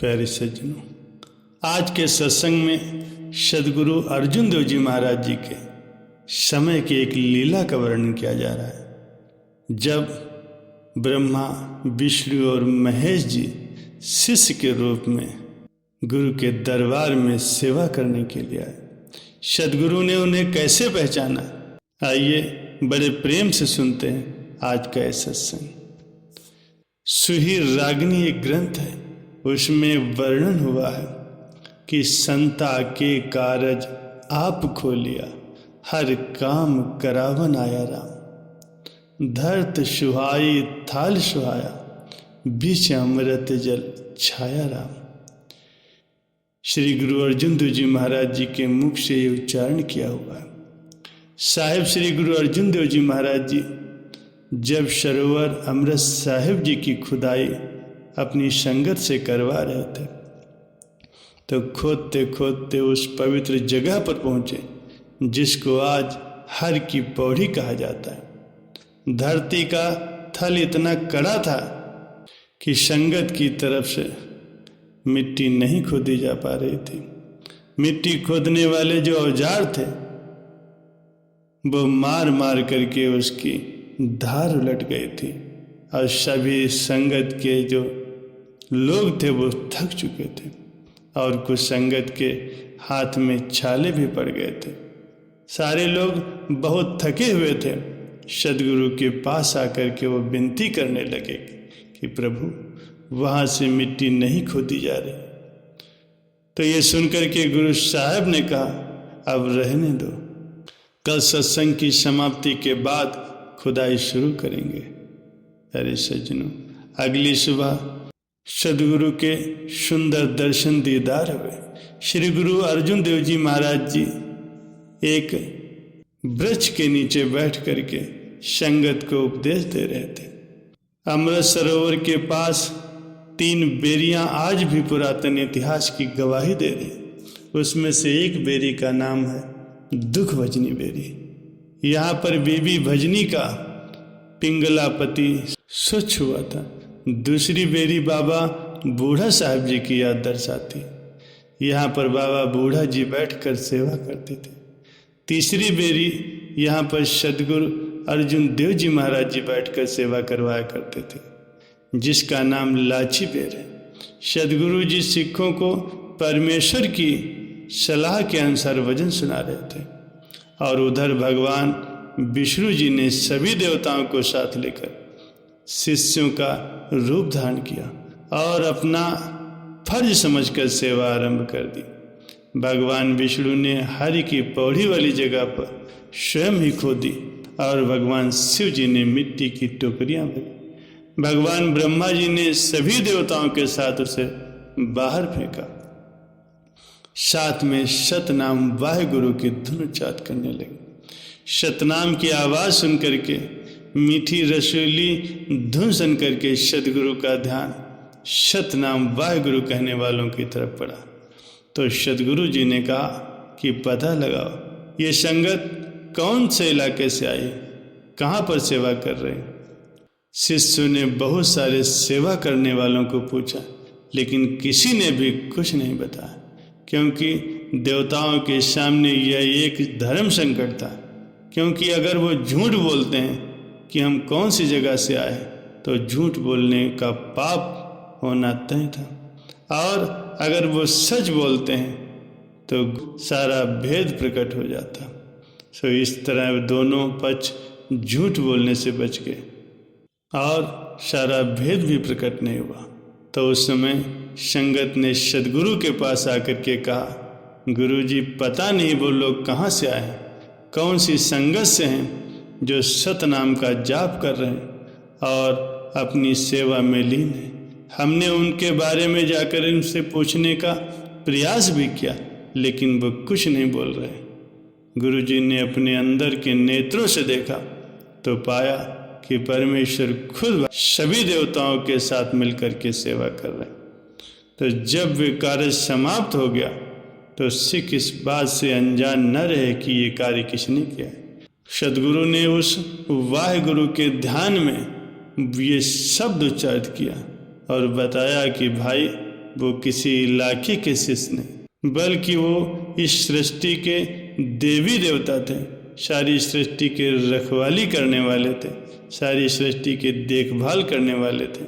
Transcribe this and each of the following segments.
प्यारे सज्जनों, आज के सत्संग में सदगुरु अर्जुन देव जी महाराज जी के समय की एक लीला का वर्णन किया जा रहा है। जब ब्रह्मा, विष्णु और महेश जी शिष्य के रूप में गुरु के दरबार में सेवा करने के लिए आए, सदगुरु ने उन्हें कैसे पहचाना, आइए बड़े प्रेम से सुनते हैं आज का सत्संग। सुहीर रागिनी एक ग्रंथ है, उसमें वर्णन हुआ है कि संता के कारज आप खोलिया, हर काम करावन आया राम। धरत सुहाई थाल सुहाया, बीच अमृत जल छाया राम। श्री गुरु अर्जुन देव जी महाराज जी के मुख से ये उच्चारण किया हुआ है। साहिब श्री गुरु अर्जुन देव जी महाराज जी जब सरोवर अमृत साहिब जी की खुदाई अपनी संगत से करवा रहे थे, तो खोदते खोदते उस पवित्र जगह पर पहुँचे जिसको आज हर की पौड़ी कहा जाता है। धरती का थल इतना कड़ा था कि संगत की तरफ से मिट्टी नहीं खोदी जा पा रही थी। मिट्टी खोदने वाले जो औजार थे वो मार मार करके उसकी धार उलट गई थी और सभी संगत के जो लोग थे वो थक चुके थे और कुछ संगत के हाथ में छाले भी पड़ गए थे। सारे लोग बहुत थके हुए थे। सदगुरु के पास आकर के वो विनती करने लगे कि प्रभु, वहाँ से मिट्टी नहीं खोदी जा रही। तो ये सुनकर के गुरु साहब ने कहा, अब रहने दो, कल सत्संग की समाप्ति के बाद खुदाई शुरू करेंगे। अरे सज्जनों, अगली सुबह सदगुरु के सुंदर दर्शन दीदार हुए। श्री गुरु अर्जुन देव जी महाराज जी एक वृक्ष के नीचे बैठ करके संगत को उपदेश दे रहे थे। अमृत सरोवर के पास 3 बेरियां आज भी पुरातन इतिहास की गवाही दे रही। उसमें से एक बेरी का नाम है दुख भजनी बेरी। यहाँ पर बीबी भजनी का पिंगला पति स्वच्छ हुआ था। दूसरी बेरी बाबा बूढ़ा साहब जी की याद दर्शाती। यहाँ पर बाबा बूढ़ा जी बैठकर सेवा करते थे। तीसरी बेरी यहाँ पर सदगुरु अर्जुन देव जी महाराज जी बैठकर सेवा करवाया करते थे, जिसका नाम लाची बेर है। सदगुरु जी सिखों को परमेश्वर की सलाह के अनुसार वचन सुना रहे थे और उधर भगवान विष्णु जी ने सभी देवताओं को साथ लेकर शिष्यों का रूप धारण किया और अपना फर्ज समझकर सेवा आरंभ कर दी। भगवान विष्णु ने हरि की पौड़ी वाली जगह पर स्वयं ही खोदी और भगवान शिव जी ने मिट्टी की टोकरियां भरी। भगवान ब्रह्मा जी ने सभी देवताओं के साथ उसे बाहर फेंका। साथ में सतनाम वाहेगुरु की धुन उच्चारित करने लगे। सतनाम की आवाज़ सुन करके, मीठी रसोली धुन सुन करके सदगुरु का ध्यान सतनाम वाहेगुरु कहने वालों की तरफ पड़ा। तो सदगुरु जी ने कहा कि पता लगाओ ये संगत कौन से इलाके से आई, कहाँ पर सेवा कर रहे। शिष्यों ने बहुत सारे सेवा करने वालों को पूछा, लेकिन किसी ने भी कुछ नहीं बताया, क्योंकि देवताओं के सामने यह एक धर्म संकट था। क्योंकि अगर वो झूठ बोलते हैं कि हम कौन सी जगह से आए, तो झूठ बोलने का पाप होना तय था, और अगर वो सच बोलते हैं तो सारा भेद प्रकट हो जाता। सो इस तरह दोनों पक्ष झूठ बोलने से बच गए और सारा भेद भी प्रकट नहीं हुआ। तो उस समय संगत ने सदगुरु के पास आकर के कहा, गुरुजी, पता नहीं वो लोग कहाँ से आए, कौन सी संगत से हैं जो सतनाम का जाप कर रहे हैं और अपनी सेवा में लीन हैं। हमने उनके बारे में जाकर उनसे पूछने का प्रयास भी किया, लेकिन वो कुछ नहीं बोल रहे। गुरुजी ने अपने अंदर के नेत्रों से देखा तो पाया कि परमेश्वर खुद सभी देवताओं के साथ मिलकर के सेवा कर रहे। तो जब वे कार्य समाप्त हो गया तो सिख इस बात से अनजान न रहे कि ये कार्य किसने किया है। सदगुरु ने उस वाहेगुरु के ध्यान में ये शब्द उच्चारित किया और बताया कि भाई, वो किसी इलाके के शिष्य नहीं, बल्कि वो इस सृष्टि के देवी देवता थे। सारी सृष्टि के रखवाली करने वाले थे, सारी सृष्टि के देखभाल करने वाले थे।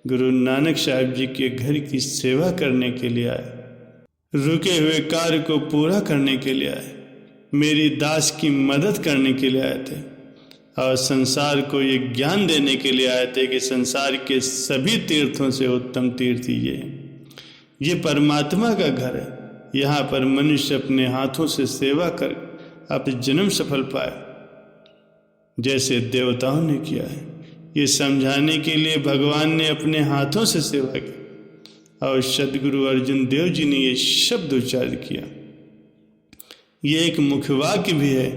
गुरु नानक साहब जी के घर की सेवा करने के लिए आए, रुके हुए कार्य को पूरा करने के लिए आए, मेरी दास की मदद करने के लिए आए थे और संसार को ये ज्ञान देने के लिए आए थे कि संसार के सभी तीर्थों से उत्तम तीर्थ ये परमात्मा का घर है। यहाँ पर मनुष्य अपने हाथों से सेवा कर अपने जन्म सफल पाए, जैसे देवताओं ने किया है। ये समझाने के लिए भगवान ने अपने हाथों से सेवा की और सदगुरु अर्जुन देव जी ने ये शब्द उच्चारित किया। ये एक मुख्य वाक्य भी है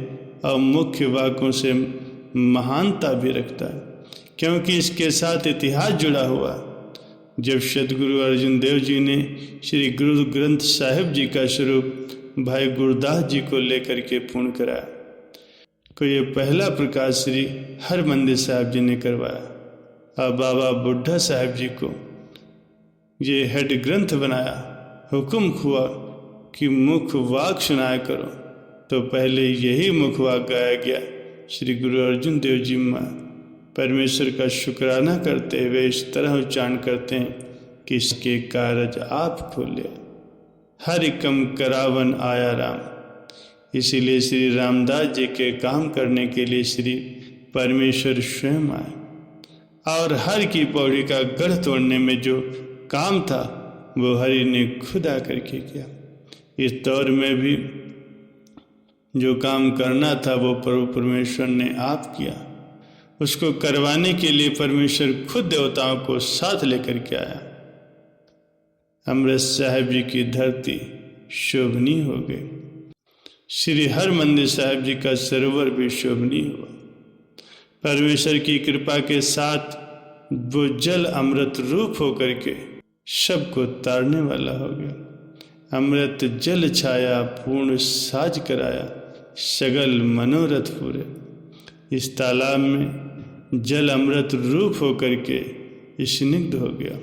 और मुख्य वाक्यों से महानता भी रखता है, क्योंकि इसके साथ इतिहास जुड़ा हुआ। जब सदगुरु अर्जुन देव जी ने श्री गुरु ग्रंथ साहिब जी का स्वरूप भाई गुरदास जी को लेकर के पूर्ण कराया, तो ये पहला प्रकाश श्री हरमंदिर साहब जी ने करवाया और बाबा बुढ़ा साहब जी को ये हेड ग्रंथ बनाया। हुक्म हुआ कि मुख वाक सुनाया करो, तो पहले यही मुख वाक गाया गया। श्री गुरु अर्जुन देव जी माँ परमेश्वर का शुक्राना करते हुए इस तरह उच्चारण करते हैं कि इसके कारज आप खोले, हरि कम करावन आया राम। इसीलिए श्री रामदास जी के काम करने के लिए श्री परमेश्वर स्वयं आए और हर की पौड़ी का गढ़ तोड़ने में जो काम था वो हरि ने खुद आकर के किया। इस दौर में भी जो काम करना था वो प्रभु परमेश्वर ने आप किया। उसको करवाने के लिए परमेश्वर खुद देवताओं को साथ लेकर के आया। अमृत साहिब जी की धरती शोभनीय हो गई, श्री हरमंदिर साहिब जी का सरोवर भी शोभनीय हुआ। परमेश्वर की कृपा के साथ वो जल अमृत रूप होकर के सबको तारने वाला हो गया। अमृत जल छाया पूर्ण साज कराया, सगल मनोरथ पूरे। इस तालाब में जल अमृत रूप होकर के स्निग्ध हो गया।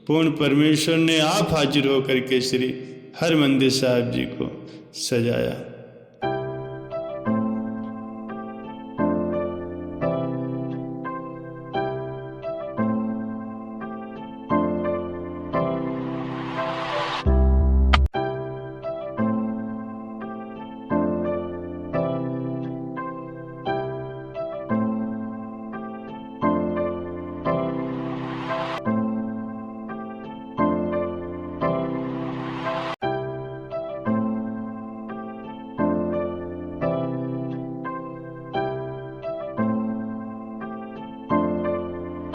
पूर्ण परमेश्वर ने आप हाजिर होकर के श्री हरमंदिर साहिब जी को सजाया।